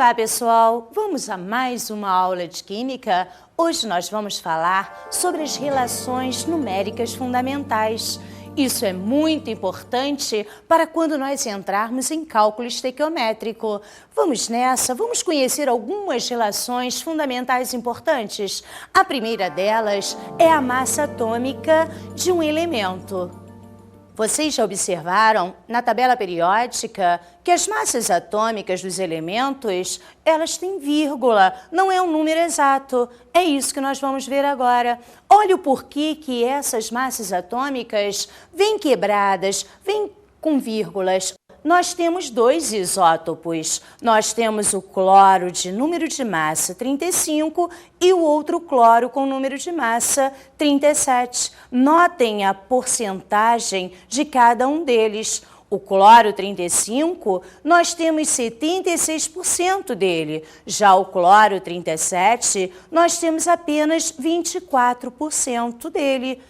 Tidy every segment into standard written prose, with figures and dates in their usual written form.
Olá, pessoal! Vamos a mais uma aula de Química? Hoje nós vamos falar sobre as relações numéricas fundamentais. Isso é muito importante para quando nós entrarmos em cálculo estequiométrico. Vamos nessa, vamos conhecer algumas relações fundamentais importantes. A primeira delas é a massa atômica de um elemento. Vocês já observaram na tabela periódica que as massas atômicas dos elementos, elas têm vírgula, não é um número exato. É isso que nós vamos ver agora. Olha o porquê que essas massas atômicas vêm quebradas, vêm com vírgulas. Nós temos dois isótopos. Nós temos o cloro de número de massa 35 e o outro cloro com número de massa 37. Notem a porcentagem de cada um deles. O cloro 35, nós temos 76% dele. Já o cloro 37, nós temos apenas 24% dele.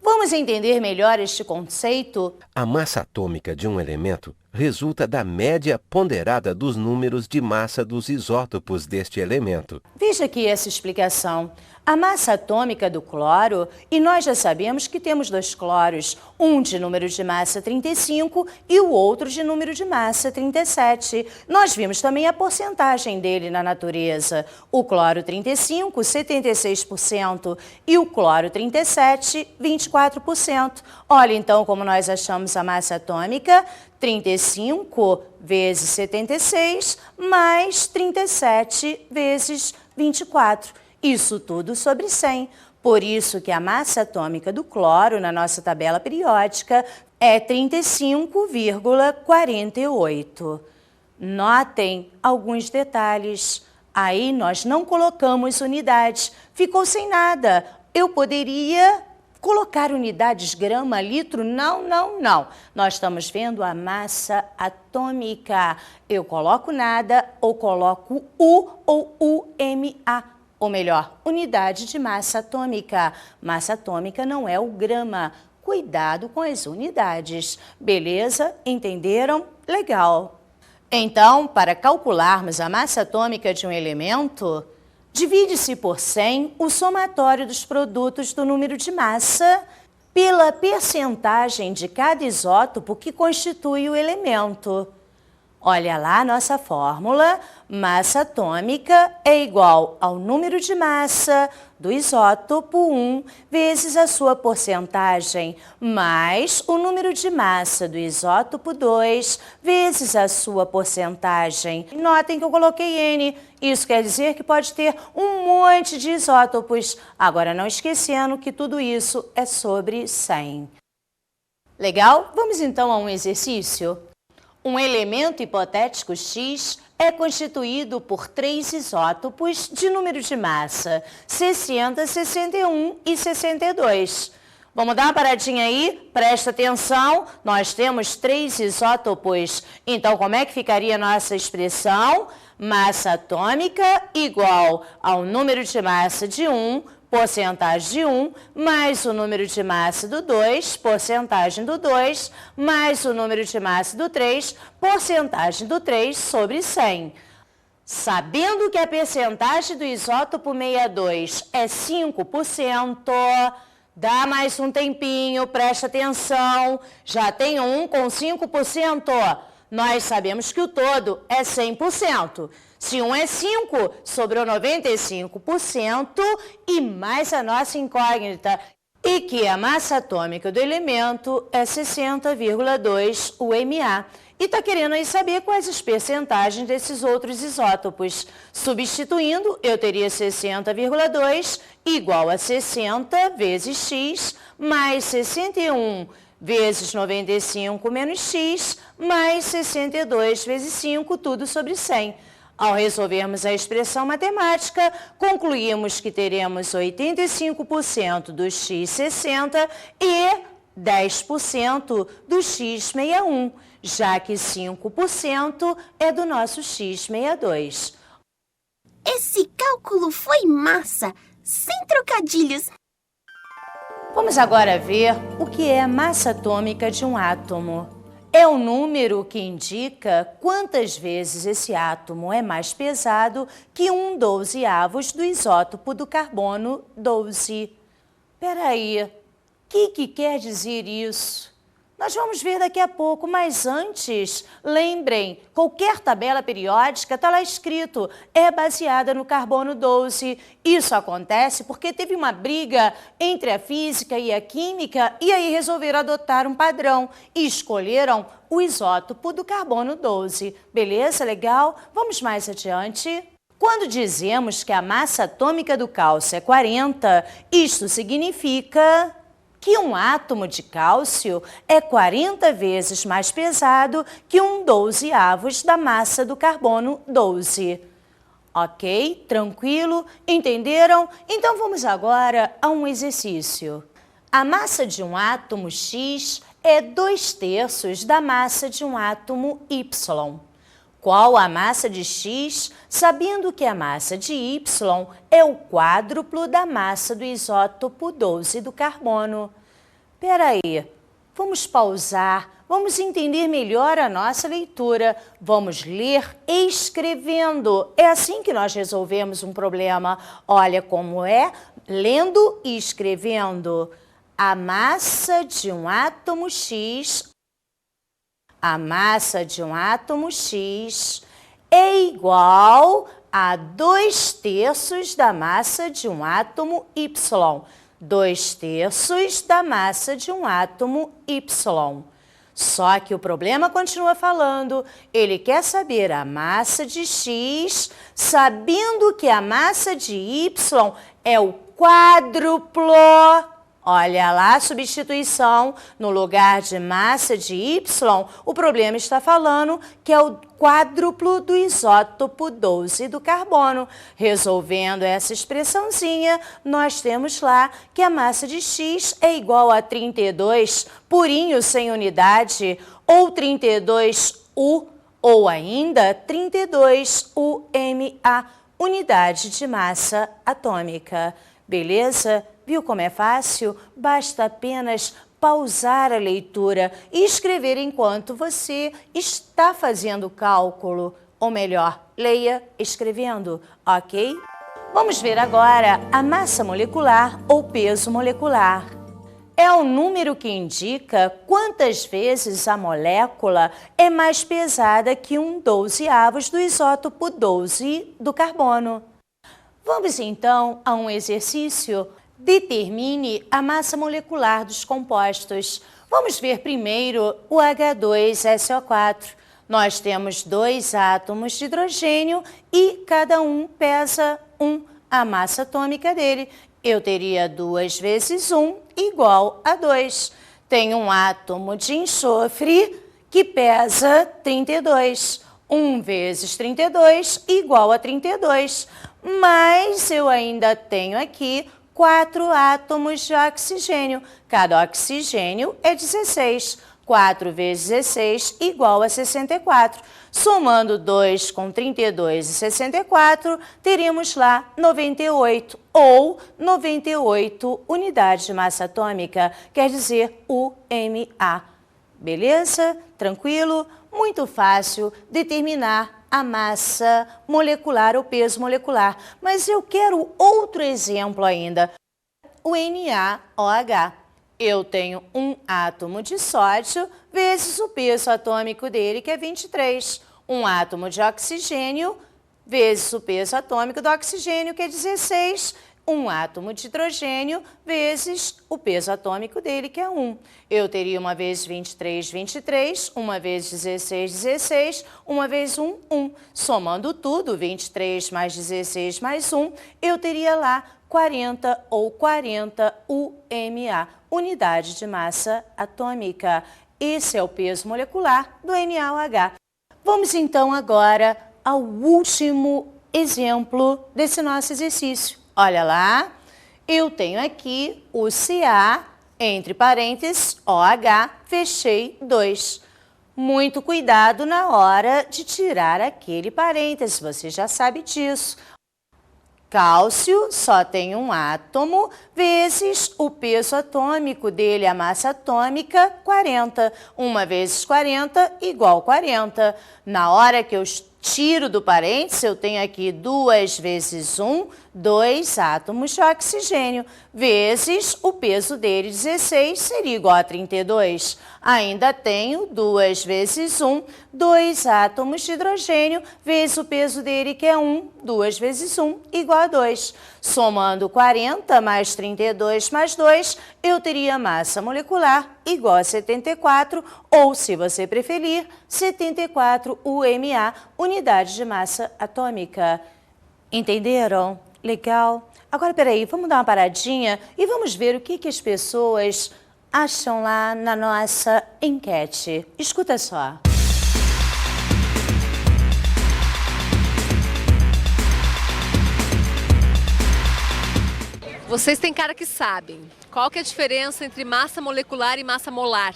Vamos entender melhor este conceito? A massa atômica de um elemento resulta da média ponderada dos números de massa dos isótopos deste elemento. Veja aqui essa explicação. A massa atômica do cloro, e nós já sabemos que temos dois cloros, um de número de massa 35 e o outro de número de massa 37. Nós vimos também a porcentagem dele na natureza. O cloro 35, 76% e o cloro 37, 24%. Olha então como nós achamos a massa atômica: 35 vezes 76 mais 37 vezes 24. Isso tudo sobre 100. Por isso que a massa atômica do cloro na nossa tabela periódica é 35,48. Notem alguns detalhes. Aí nós não colocamos unidades. Ficou sem nada. Eu poderia colocar unidades grama, litro? Não, não, não. Nós estamos vendo a massa atômica. Eu coloco nada ou coloco U ou UMA. Ou melhor, unidade de massa atômica. Massa atômica não é o grama. Cuidado com as unidades. Beleza? Entenderam? Legal. Então, para calcularmos a massa atômica de um elemento, divide-se por 100 o somatório dos produtos do número de massa pela percentagem de cada isótopo que constitui o elemento. Olha lá a nossa fórmula: massa atômica é igual ao número de massa do isótopo 1 vezes a sua porcentagem, mais o número de massa do isótopo 2 vezes a sua porcentagem. Notem que eu coloquei N, isso quer dizer que pode ter um monte de isótopos. Agora, não esquecendo que tudo isso é sobre 100. Legal? Vamos então a um exercício? Um elemento hipotético X é constituído por 3 isótopos de número de massa 60, 61 e 62. Vamos dar uma paradinha aí? Presta atenção. Nós temos 3 isótopos. Então, como é que ficaria a nossa expressão? Massa atômica igual ao número de massa de 1, porcentagem de 1, mais o número de massa do 2, porcentagem do 2, mais o número de massa do 3, porcentagem do 3 sobre 100. Sabendo que a percentagem do isótopo 62 é 5%, dá mais um tempinho, presta atenção, já tem um com 5%. Nós sabemos que o todo é 100%. Se 1 é 5, sobrou 95% e mais a nossa incógnita, e que a massa atômica do elemento é 60,2 UMA. E está querendo aí saber quais as percentagens desses outros isótopos. Substituindo, eu teria 60,2 igual a 60 vezes X mais 61 vezes 95 menos X mais 62 vezes 5, tudo sobre 100. Ao resolvermos a expressão matemática, concluímos que teremos 85% do x60 e 10% do x61, já que 5% é do nosso x62. Esse cálculo foi massa, sem trocadilhos. Vamos agora ver o que é a massa atômica de um átomo. É o número que indica quantas vezes esse átomo é mais pesado que 1/12 do isótopo do carbono 12. Peraí, o que quer dizer isso? Nós vamos ver daqui a pouco, mas antes, lembrem, qualquer tabela periódica está lá escrito, é baseada no carbono 12. Isso acontece porque teve uma briga entre a física e a química e aí resolveram adotar um padrão e escolheram o isótopo do carbono 12. Beleza? Legal? Vamos mais adiante. Quando dizemos que a massa atômica do cálcio é 40, isto significa que um átomo de cálcio é 40 vezes mais pesado que 1/12 da massa do carbono 12. Ok? Tranquilo? Entenderam? Então vamos agora a um exercício. A massa de um átomo X é 2/3 da massa de um átomo Y. Qual a massa de X, sabendo que a massa de Y é o quádruplo da massa do isótopo 12 do carbono? Peraí, vamos pausar, vamos entender melhor a nossa leitura, vamos ler escrevendo. É assim que nós resolvemos um problema. Olha como é, lendo e escrevendo. A massa de um átomo X... A massa de um átomo X é igual a 2/3 da massa de um átomo Y. 2/3 da massa de um átomo Y. Só que o problema continua falando. Ele quer saber a massa de X, sabendo que a massa de Y é o quádruplo. Olha lá a substituição, no lugar de massa de Y, o problema está falando que é o quádruplo do isótopo 12 do carbono. Resolvendo essa expressãozinha, nós temos lá que a massa de X é igual a 32, purinho sem unidade, ou 32U, ou ainda 32UMA, unidade de massa atômica. Beleza? Viu como é fácil? Basta apenas pausar a leitura e escrever enquanto você está fazendo o cálculo. Ou melhor, leia escrevendo, ok? Vamos ver agora a massa molecular ou peso molecular. É o número que indica quantas vezes a molécula é mais pesada que 1/12 do isótopo 12 do carbono. Vamos então a um exercício. Determine a massa molecular dos compostos. Vamos ver primeiro o H2SO4. Nós temos 2 átomos de hidrogênio e cada um pesa 1. A massa atômica dele, eu teria 2 vezes 1 igual a 2. Tem um átomo de enxofre que pesa 32. 1 vezes 32 igual a 32. Mas eu ainda tenho aqui 4 átomos de oxigênio. Cada oxigênio é 16. 4 vezes 16 igual a 64. Somando 2 com 32 e 64, teríamos lá 98, ou 98 unidades de massa atômica, quer dizer UMA. Beleza? Tranquilo? Muito fácil determinar a massa molecular ou peso molecular. Mas eu quero outro exemplo ainda. O NaOH. Eu tenho um átomo de sódio vezes o peso atômico dele, que é 23. Um átomo de oxigênio vezes o peso atômico do oxigênio, que é 16. Um átomo de hidrogênio vezes o peso atômico dele, que é 1. Eu teria uma vez 23, 23, uma vez 16, 16, uma vez 1, 1. Somando tudo, 23 mais 16 mais 1, eu teria lá 40 ou 40 UMA, unidade de massa atômica. Esse é o peso molecular do NaOH. Vamos então agora ao último exemplo desse nosso exercício. Olha lá, eu tenho aqui o Ca, entre parênteses, OH, fechei 2. Muito cuidado na hora de tirar aquele parênteses, você já sabe disso. Cálcio só tem um átomo, vezes o peso atômico dele, a massa atômica, 40. 1 vezes 40 igual 40. Na hora que eu tiro do parênteses, eu tenho aqui 2 vezes 1, 2 átomos de oxigênio, vezes o peso dele, 16, seria igual a 32. Ainda tenho 2 vezes 1, 2 átomos de hidrogênio, vezes o peso dele, que é 1, 2 vezes 1, igual a 2. Somando 40 mais 32 mais 2, eu teria massa molecular igual a 74, ou, se você preferir, 74 UMA, unidade de massa atômica. Entenderam? Legal? Agora, peraí, vamos dar uma paradinha e vamos ver o que as pessoas acham lá na nossa enquete. Escuta só. Vocês têm cara que sabem. Qual que é a diferença entre massa molecular e massa molar?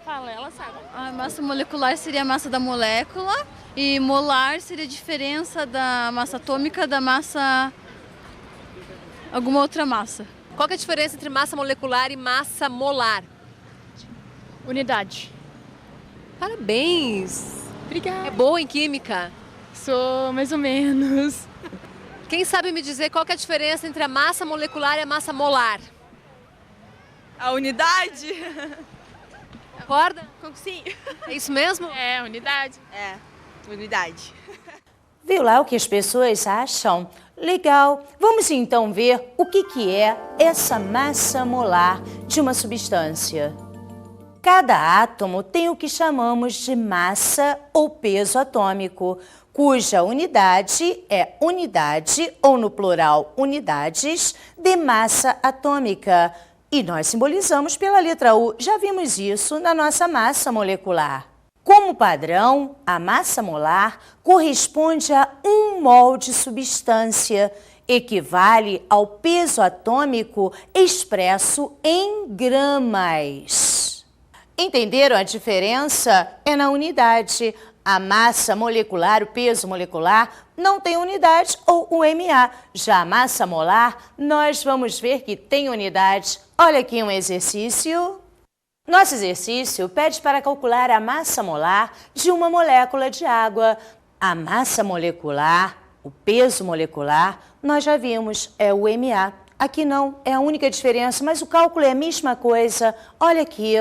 Fala, ela sabe. A massa molecular seria a massa da molécula e molar seria a diferença da massa atômica da massa... alguma outra massa. Qual que é a diferença entre massa molecular e massa molar? Unidade. Parabéns! Obrigada. É boa em química? Sou mais ou menos. Quem sabe me dizer qual que é a diferença entre a massa molecular e a massa molar? A unidade? Concorda? Sim. É isso mesmo? É, unidade. É, unidade. Viu lá o que as pessoas acham? Legal! Vamos então ver o que é essa massa molar de uma substância. Cada átomo tem o que chamamos de massa ou peso atômico, cuja unidade é unidade, ou no plural, unidades, de massa atômica. E nós simbolizamos pela letra U. Já vimos isso na nossa massa molecular. Como padrão, a massa molar corresponde a 1 mol de substância, equivale ao peso atômico expresso em gramas. Entenderam a diferença? É na unidade. A massa molecular, o peso molecular, não tem unidade ou UMA. Já a massa molar, nós vamos ver que tem unidade. Olha aqui um exercício. Nosso exercício pede para calcular a massa molar de uma molécula de água. A massa molecular, o peso molecular, nós já vimos, é o UMA. Aqui não, é a única diferença, mas o cálculo é a mesma coisa. Olha aqui.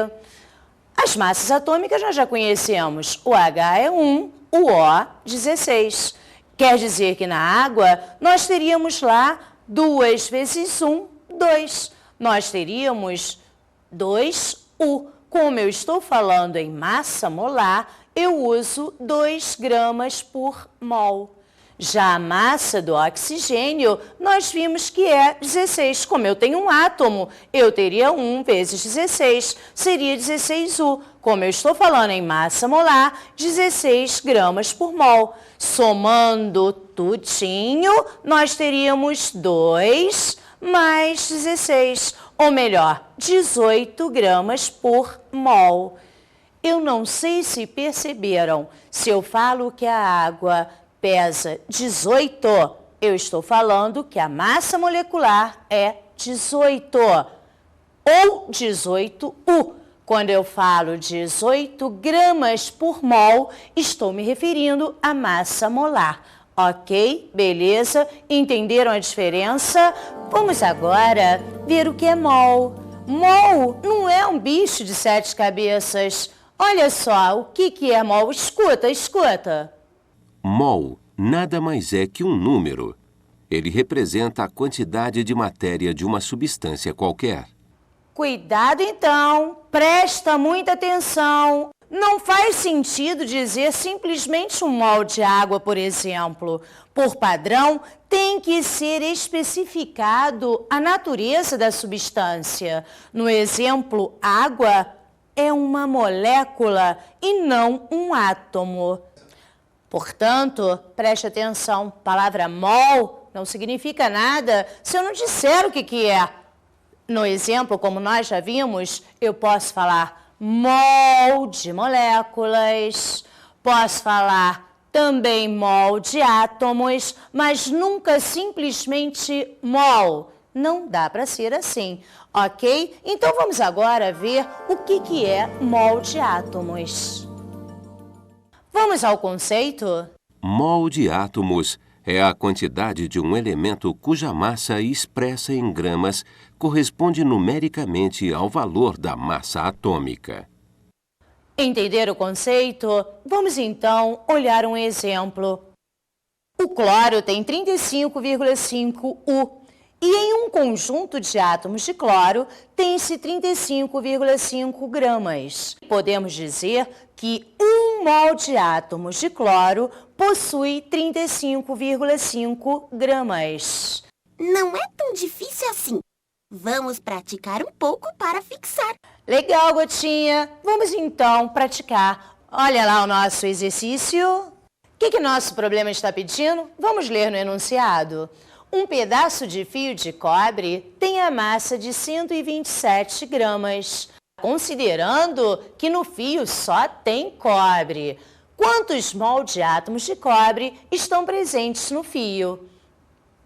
As massas atômicas nós já conhecemos. O H é 1, o O 16. Quer dizer que na água nós teríamos lá 2 vezes 1, 2. Nós teríamos 2U. Como eu estou falando em massa molar, eu uso 2 gramas por mol. Já a massa do oxigênio, nós vimos que é 16. Como eu tenho um átomo, eu teria 1 vezes 16, seria 16U. Como eu estou falando em massa molar, 16 gramas por mol. Somando tudinho, nós teríamos 2 mais 16, ou melhor, 18 gramas por mol. Eu não sei se perceberam, se eu falo que a água pesa 18, eu estou falando que a massa molecular é 18, ou 18U. Quando eu falo 18 gramas por mol, estou me referindo à massa molar. Ok? Beleza? Entenderam a diferença? Vamos agora ver o que é mol. Mol não é um bicho de 7 cabeças. Olha só, o que é mol? Escuta, escuta. Mol nada mais é que um número. Ele representa a quantidade de matéria de uma substância qualquer. Cuidado então, presta muita atenção. Não faz sentido dizer simplesmente um mol de água, por exemplo. Por padrão, tem que ser especificado a natureza da substância. No exemplo, água é uma molécula e não um átomo. Portanto, preste atenção, palavra mol não significa nada se eu não disser o que é. No exemplo, como nós já vimos, eu posso falar mol de moléculas, posso falar também mol de átomos, mas nunca simplesmente mol. Não dá para ser assim, ok? Então vamos agora ver o que é mol de átomos. Vamos ao conceito? Mol de átomos é a quantidade de um elemento cuja massa expressa em gramas corresponde numericamente ao valor da massa atômica. Entender o conceito? Vamos então olhar um exemplo. O cloro tem 35,5 U e em um conjunto de átomos de cloro tem-se 35,5 gramas. Podemos dizer que 1 mol de átomos de cloro possui 35,5 gramas. Não é tão difícil assim. Vamos praticar um pouco para fixar. Legal, Gotinha. Vamos então praticar. Olha lá o nosso exercício. O que nosso problema está pedindo? Vamos ler no enunciado. Um pedaço de fio de cobre tem a massa de 127 gramas. Considerando que no fio só tem cobre, quantos mol de átomos de cobre estão presentes no fio?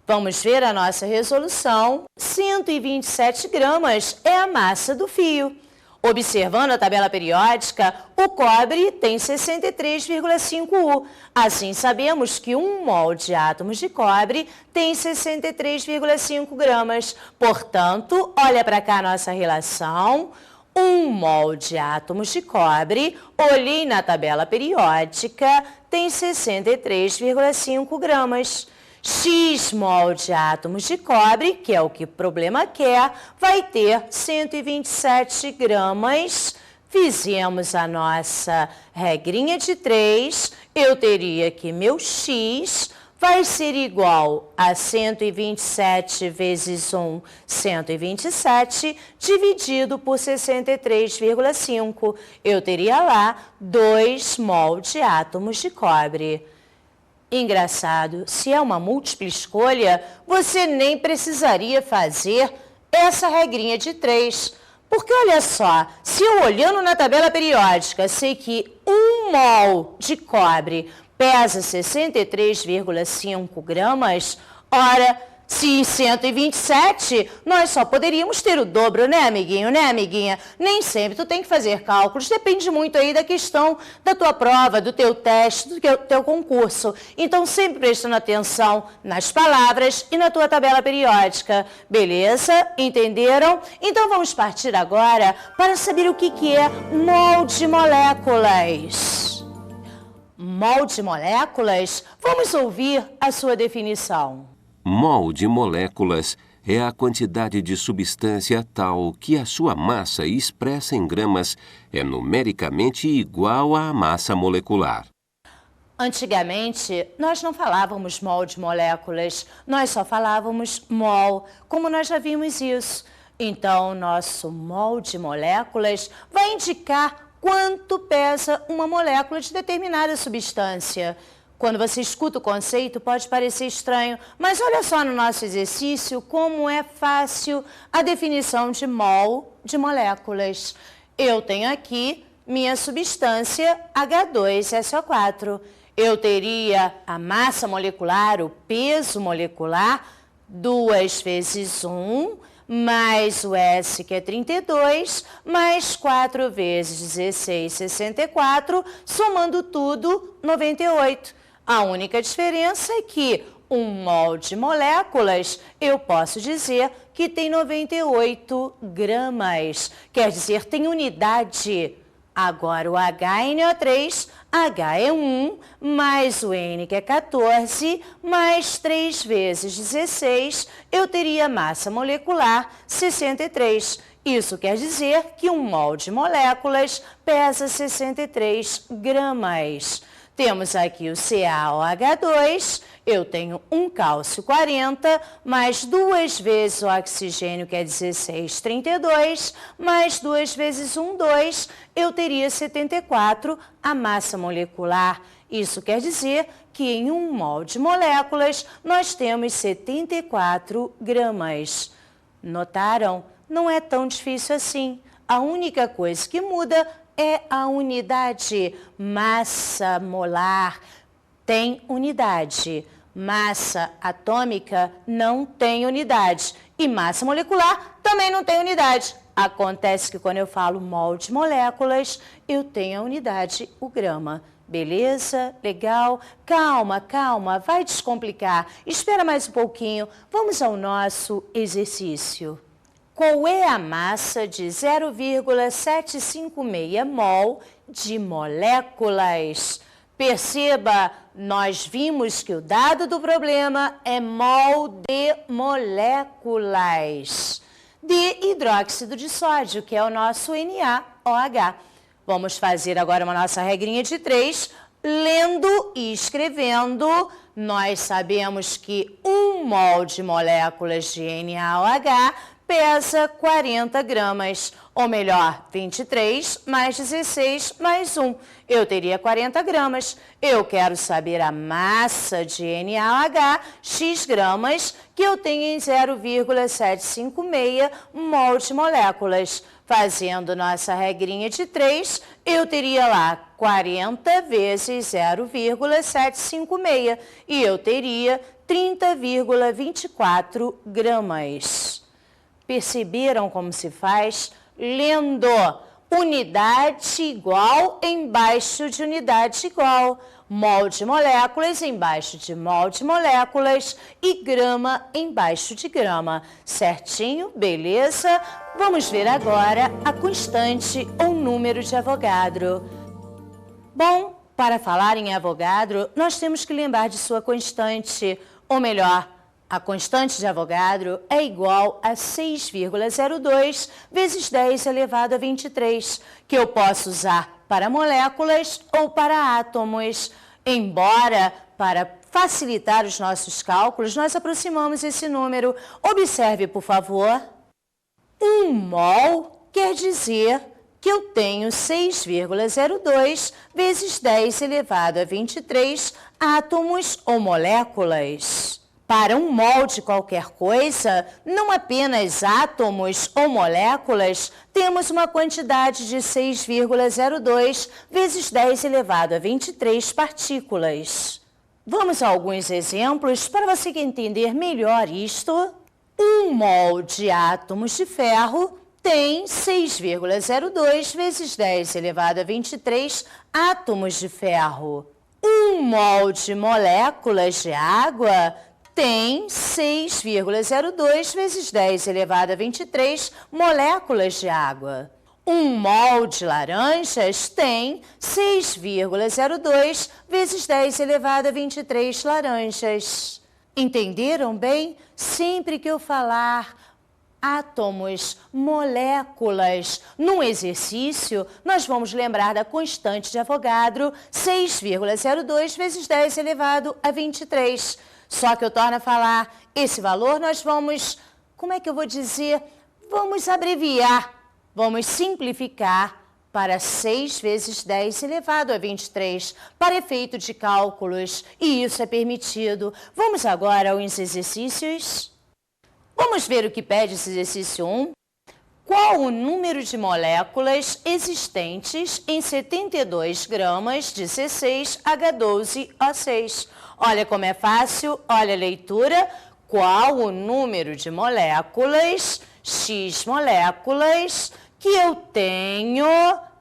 Vamos ver a nossa resolução. 127 gramas é a massa do fio. Observando a tabela periódica, o cobre tem 63,5 U. Assim, sabemos que 1 mol de átomos de cobre tem 63,5 gramas. Portanto, olha para cá a nossa relação. 1 mol de átomos de cobre, olhei na tabela periódica, tem 63,5 gramas. X mol de átomos de cobre, que é o que o problema quer, vai ter 127 gramas. Fizemos a nossa regrinha de 3, eu teria que meu X vai ser igual a 127 vezes 1, 127, dividido por 63,5. Eu teria lá 2 mol de átomos de cobre. Engraçado, se é uma múltipla escolha, você nem precisaria fazer essa regrinha de 3. Porque olha só, se eu olhando na tabela periódica sei que 1 mol de cobre pesa 63,5 gramas, ora, se em 127, nós só poderíamos ter o dobro, né, amiguinho, né, amiguinha? Nem sempre tu tem que fazer cálculos, depende muito aí da questão da tua prova, do teu teste, do teu concurso. Então, sempre prestando atenção nas palavras e na tua tabela periódica, beleza? Entenderam? Então, vamos partir agora para saber o que é mol de moléculas. Mol de moléculas? Vamos ouvir a sua definição. Mol de moléculas é a quantidade de substância tal que a sua massa expressa em gramas é numericamente igual à massa molecular. Antigamente, nós não falávamos mol de moléculas, nós só falávamos mol, como nós já vimos isso. Então, nosso mol de moléculas vai indicar quanto pesa uma molécula de determinada substância. Quando você escuta o conceito, pode parecer estranho, mas olha só no nosso exercício como é fácil a definição de mol de moléculas. Eu tenho aqui minha substância H2SO4. Eu teria a massa molecular, o peso molecular, 2 vezes 1, mais o S, que é 32, mais 4 vezes 16, 64, somando tudo, 98. A única diferença é que 1 mol de moléculas, eu posso dizer que tem 98 gramas. Quer dizer, tem unidade. Agora o HNO3, H é 1, mais o N, que é 14, mais 3 vezes 16, eu teria massa molecular 63. Isso quer dizer que 1 mol de moléculas pesa 63 gramas. Temos aqui o CaOH2, eu tenho um cálcio 40, mais 2 vezes o oxigênio, que é 16, 32, mais 2 vezes 1, 2, eu teria 74, a massa molecular. Isso quer dizer que em 1 mol de moléculas nós temos 74 gramas. Notaram? Não é tão difícil assim. A única coisa que muda é a unidade. Massa molar tem unidade. Massa atômica não tem unidade. E massa molecular também não tem unidade. Acontece que quando eu falo mol de moléculas, eu tenho a unidade, o grama. Beleza? Legal? Calma, calma, vai descomplicar. Espera mais um pouquinho. Vamos ao nosso exercício. Qual é a massa de 0,756 mol de moléculas? Perceba, nós vimos que o dado do problema é mol de moléculas de hidróxido de sódio, que é o nosso NaOH. Vamos fazer agora uma nossa regrinha de 3, lendo e escrevendo. Nós sabemos que 1 mol de moléculas de NaOH pesa 40 gramas, ou melhor, 23 mais 16 mais 1. Eu teria 40 gramas. Eu quero saber a massa de NaOH, x gramas, que eu tenho em 0,756 mol de moléculas. Fazendo nossa regrinha de 3, eu teria lá 40 vezes 0,756 e eu teria 30,24 gramas. Perceberam como se faz? Lendo unidade igual embaixo de unidade igual, mol de moléculas embaixo de mol de moléculas e grama embaixo de grama. Certinho? Beleza? Vamos ver agora a constante ou número de Avogadro. Bom, para falar em Avogadro, nós temos que lembrar de sua constante, ou melhor, a constante de Avogadro é igual a 6,02 vezes 10 elevado a 23, que eu posso usar para moléculas ou para átomos. Embora, para facilitar os nossos cálculos, nós aproximamos esse número. Observe, por favor. 1 mol quer dizer que eu tenho 6,02 vezes 10 elevado a 23 átomos ou moléculas. Para 1 mol de qualquer coisa, não apenas átomos ou moléculas, temos uma quantidade de 6,02 vezes 10 elevado a 23 partículas. Vamos a alguns exemplos para você entender melhor isto. 1 mol de átomos de ferro tem 6,02 vezes 10 elevado a 23 átomos de ferro. 1 mol de moléculas de água tem 6,02 vezes 10 elevado a 23 moléculas de água. 1 mol de laranjas tem 6,02 vezes 10 elevado a 23 laranjas. Entenderam bem? Sempre que eu falar átomos, moléculas, num exercício, nós vamos lembrar da constante de Avogadro, 6,02 vezes 10 elevado a 23. Só que eu torno a falar, esse valor nós vamos, como é que eu vou dizer? Vamos abreviar, vamos simplificar para 6 vezes 10 elevado a 23, para efeito de cálculos, e isso é permitido. Vamos agora aos exercícios. Vamos ver o que pede esse exercício 1. Qual o número de moléculas existentes em 72 gramas de C6H12O6? Olha como é fácil, olha a leitura. Qual o número de moléculas, X moléculas, que eu tenho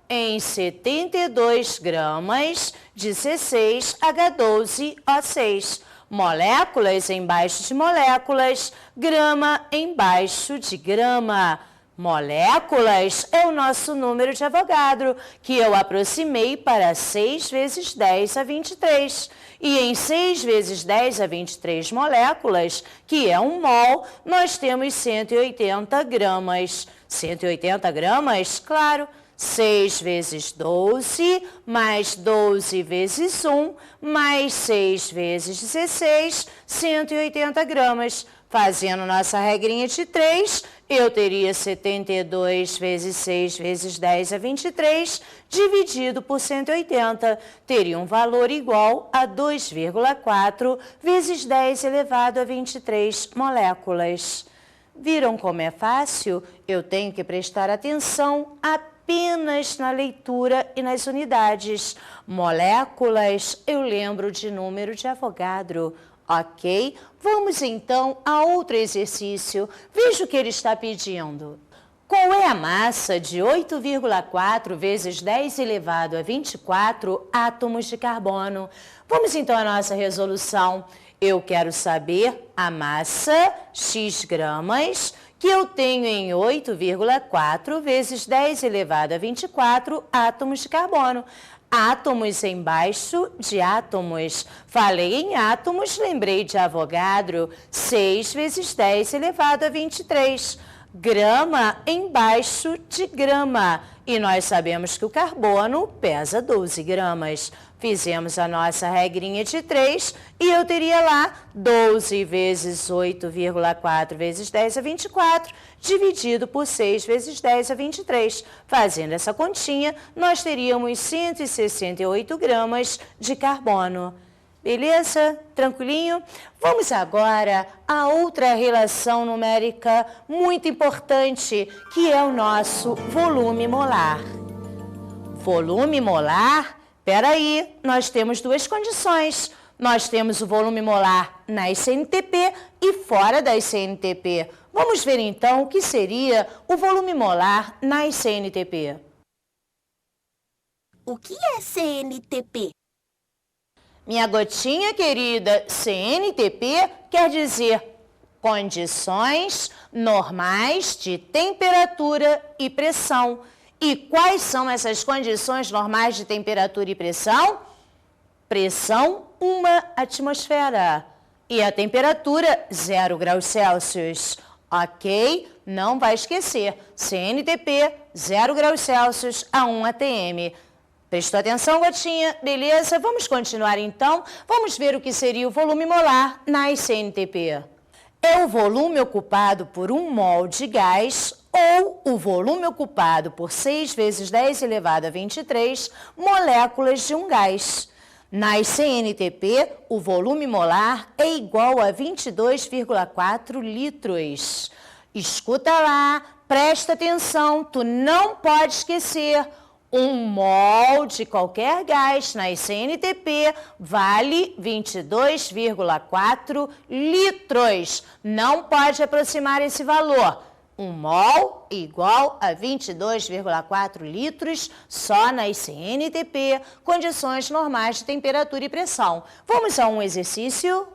em 72 gramas de C6H12O6? Moléculas embaixo de moléculas, grama embaixo de grama. Moléculas é o nosso número de Avogadro, que eu aproximei para 6 vezes 10 a 23. E em 6 vezes 10 a 23 moléculas, que é 1 mol, nós temos 180 gramas. 180 gramas, claro, 6 vezes 12, mais 12 vezes 1, mais 6 vezes 16, 180 gramas. Fazendo nossa regrinha de 3, eu teria 72 vezes 6 vezes 10 a 23, dividido por 180, teria um valor igual a 2,4 vezes 10 elevado a 23 moléculas. Viram como é fácil? Eu tenho que prestar atenção apenas apenas na leitura e nas unidades. Moléculas, eu lembro de número de Avogadro. Ok? Vamos então a outro exercício. Veja o que ele está pedindo. Qual é a massa de 8,4 vezes 10 elevado a 24 átomos de carbono? Vamos então à nossa resolução. Eu quero saber a massa, x gramas, que eu tenho em 8,4 vezes 10 elevado a 24 átomos de carbono. Átomos embaixo de átomos. Falei em átomos, lembrei de Avogadro, 6 vezes 10 elevado a 23. Grama embaixo de grama. E nós sabemos que o carbono pesa 12 gramas. Fizemos a nossa regrinha de 3 e eu teria lá 12 vezes 8,4 vezes 10 a 24, dividido por 6 vezes 10 a 23. Fazendo essa continha, nós teríamos 168 gramas de carbono. Beleza? Tranquilinho? Vamos agora a outra relação numérica muito importante, que é o nosso volume molar. Volume molar, peraí, nós temos duas condições. Nós temos o volume molar nas CNTP e fora das CNTP. Vamos ver então o que seria o volume molar nas CNTP. O que é CNTP? Minha gotinha querida, CNTP quer dizer condições normais de temperatura e pressão. E quais são essas condições normais de temperatura e pressão? Pressão, 1 atmosfera. E a temperatura, 0 graus Celsius. Ok? Não vai esquecer. CNTP, 0 graus Celsius a 1 atm. Prestou atenção, gotinha? Beleza? Vamos continuar então. Vamos ver o que seria o volume molar nas CNTP. É o volume ocupado por 1 mol de gás ou o volume ocupado por 6 vezes 10 elevado a 23 moléculas de um gás. Nas CNTP, o volume molar é igual a 22,4 litros. Escuta lá, presta atenção, tu não pode esquecer. 1 mol de qualquer gás nas CNTP vale 22,4 litros. Não pode aproximar esse valor. 1 mol igual a 22,4 litros só nas CNTP, condições normais de temperatura e pressão. Vamos a um exercício?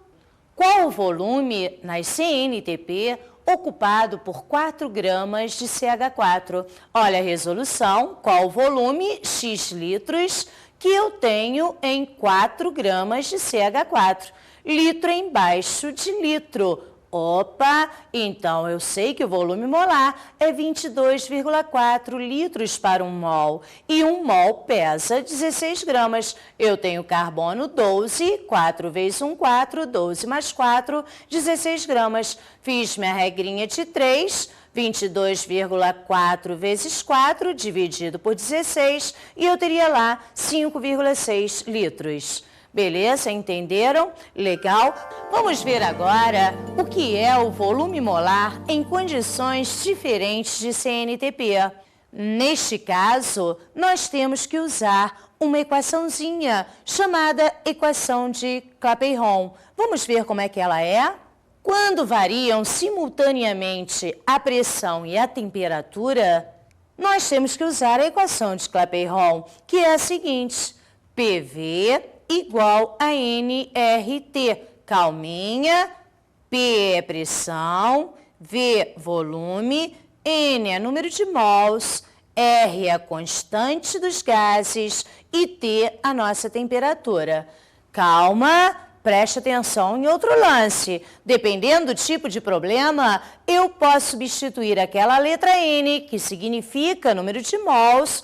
Qual o volume nas CNTP ocupado por 4 gramas de CH4. Olha a resolução, qual o volume, x litros, que eu tenho em 4 gramas de CH4. Litro embaixo de litro. Opa, então eu sei que o volume molar é 22,4 litros para 1 mol. E 1 mol pesa 16 gramas. Eu tenho carbono 12, 4 vezes 1, 4, 12 mais 4, 16 gramas. Fiz minha regrinha de 3, 22,4 vezes 4, dividido por 16, e eu teria lá 5,6 litros. Beleza? Entenderam? Legal? Vamos ver agora o que é o volume molar em condições diferentes de CNTP. Neste caso, nós temos que usar uma equaçãozinha chamada equação de Clapeyron. Vamos ver como é que ela é? Quando variam simultaneamente a pressão e a temperatura, nós temos que usar a equação de Clapeyron, que é a seguinte: PV igual a nRT. Calminha, P é pressão, V volume, N é número de mols, R é a constante dos gases e T a nossa temperatura. Calma, preste atenção em outro lance. Dependendo do tipo de problema, eu posso substituir aquela letra N, que significa número de mols,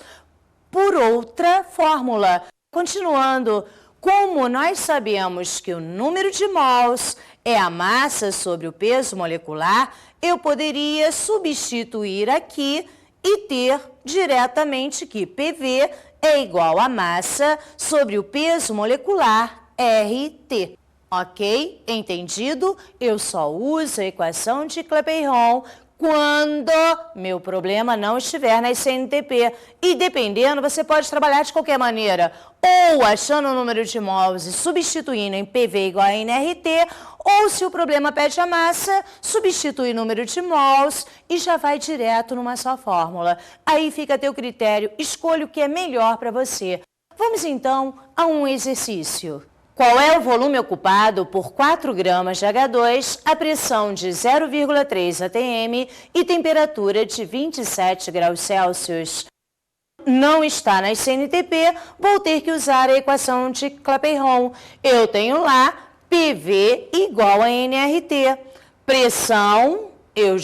por outra fórmula. Continuando, como nós sabemos que o número de mols é a massa sobre o peso molecular, eu poderia substituir aqui e ter diretamente que PV é igual a massa sobre o peso molecular RT. Ok? Entendido? Eu só uso a equação de Clapeyron quando meu problema não estiver na CNTP. E dependendo, você pode trabalhar de qualquer maneira. Ou achando o número de mols e substituindo em PV igual a NRT, ou se o problema pede a massa, substitui o número de mols e já vai direto numa só fórmula. Aí fica a teu critério, escolha o que é melhor para você. Vamos então a um exercício. Qual é o volume ocupado por 4 gramas de H2, a pressão de 0,3 atm e temperatura de 27 graus Celsius? Não está na CNTP, vou ter que usar a equação de Clapeyron. Eu tenho lá PV igual a NRT. Pressão,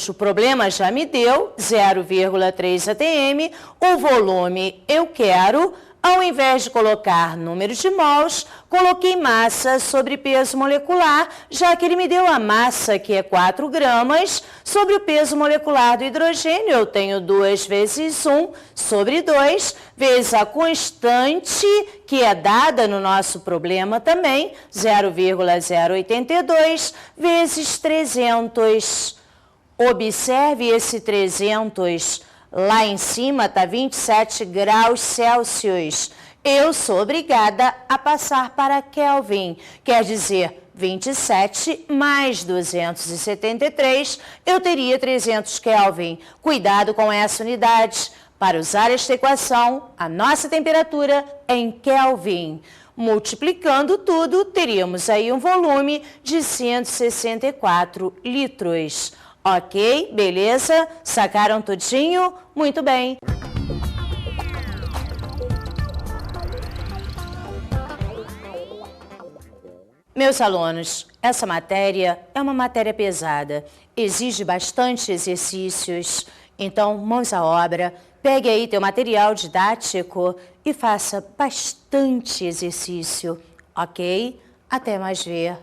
o problema já me deu, 0,3 atm. O volume eu quero. Ao invés de colocar número de mols, coloquei massa sobre peso molecular, já que ele me deu a massa, que é 4 gramas, sobre o peso molecular do hidrogênio. Eu tenho 2 vezes 1 sobre 2, vezes a constante, que é dada no nosso problema também, 0,082, vezes 300. Observe esse 300. Lá em cima está 27 graus Celsius. Eu sou obrigada a passar para Kelvin. Quer dizer, 27 mais 273, eu teria 300 Kelvin. Cuidado com essa unidade. Para usar esta equação, a nossa temperatura é em Kelvin. Multiplicando tudo, teríamos aí um volume de 164 litros. Ok, beleza? Sacaram tudinho? Muito bem. Meus alunos, essa matéria é uma matéria pesada, exige bastante exercícios. Então, mãos à obra, pegue aí teu material didático e faça bastante exercício, ok? Até mais ver.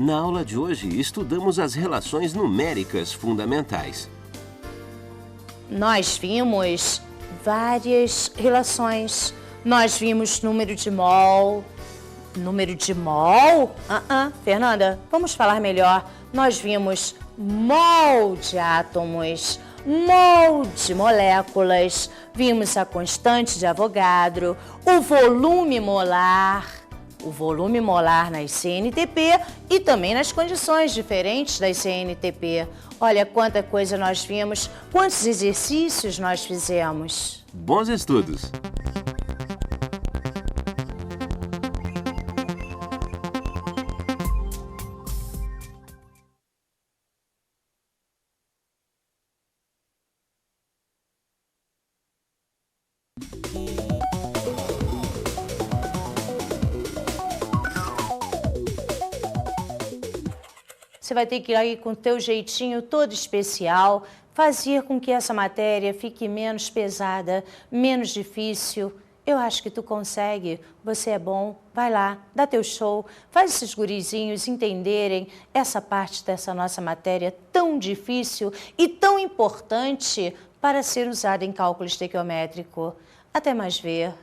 Na aula de hoje, estudamos as relações numéricas fundamentais. Nós vimos várias relações. Nós vimos número de mol. Número de mol? Fernanda, vamos falar melhor. Nós vimos mol de átomos, mol de moléculas. Vimos a constante de Avogadro, o volume molar. O volume molar nas CNTP e também nas condições diferentes das CNTP. Olha quanta coisa nós vimos, quantos exercícios nós fizemos. Bons estudos! Você vai ter que ir aí com o teu jeitinho todo especial, fazer com que essa matéria fique menos pesada, menos difícil. Eu acho que tu consegue, você é bom, vai lá, dá teu show, faz esses gurizinhos entenderem essa parte dessa nossa matéria tão difícil e tão importante para ser usada em cálculo estequiométrico. Até mais ver.